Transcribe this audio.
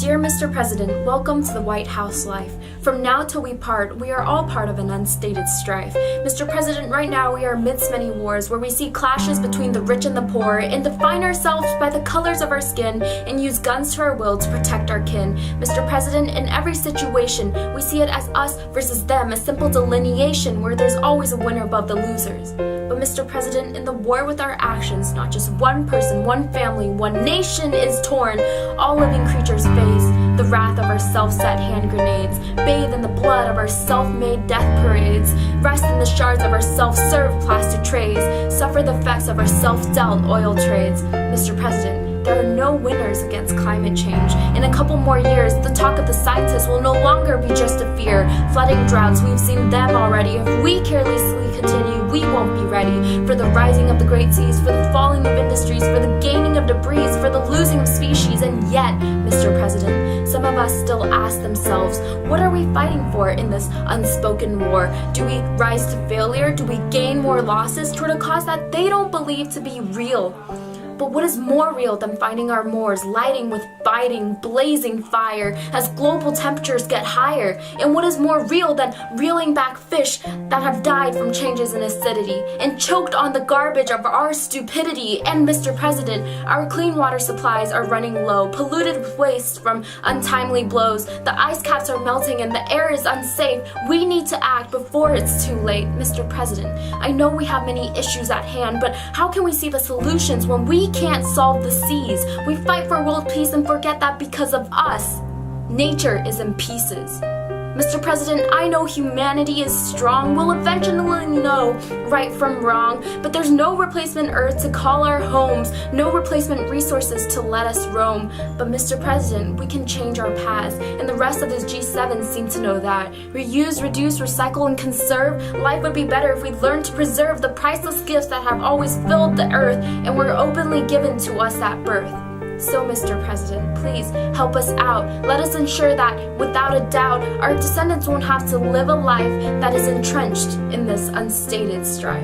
Dear Mr. President, welcome to the White House life. From now till we part, we are all part of an unstated strife. Mr. President, right now we are amidst many wars where we see clashes between the rich and the poor and define ourselves by the colors of our skin and use guns to our will to protect our kin. Mr. President, in every situation, we see it as us versus them, a simple delineation where there's always a winner above the losers. But Mr. President, in the war with our actions, not just one person, one family, one nation is torn. All living creatures face the wrath of our self-set hand grenades, bathe in the blood of our self-made death parades, rest in the shards of our self-served plastic trays, suffer the effects of our self-dealt oil trades. Mr. President, there are no winners against climate change. In a couple more years, the talk of the scientists will no longer be just a fear. Flooding droughts, we've seen them already. If we carelessly continue, we won't be ready for the rising of the great seas, for the falling of industries, for the gaining of debris, for the losing of species. And yet, Mr. President, some of us still ask themselves, what are we fighting for in this unspoken war? Do we rise to failure? Do we gain more losses toward a cause that they don't believe to be real? But what is more real than finding our moors lighting with biting, blazing fire as global temperatures get higher? And what is more real than reeling back fish that have died from changes in acidity and choked on the garbage of our stupidity? And Mr. President, our clean water supplies are running low, polluted with waste from untimely blows. The ice caps are melting and the air is unsafe. We need to act before it's too late. Mr. President, I know we have many issues at hand, but how can we see the solutions when we can't solve the seas? We fight for world peace and forget that because of us, nature is in pieces. Mr. President, I know humanity is strong. We'll eventually know right from wrong, but there's no replacement earth to call our homes, no replacement resources to let us roam. But Mr. President, we can change our paths, and the rest of this G7 seem to know that. Reuse, reduce, recycle, and conserve. Life would be better if we learned to preserve the priceless gifts that have always filled the earth and were openly given to us at birth. So, Mr. President, please help us out. Let us ensure that, without a doubt, our descendants won't have to live a life that is entrenched in this unstated strife.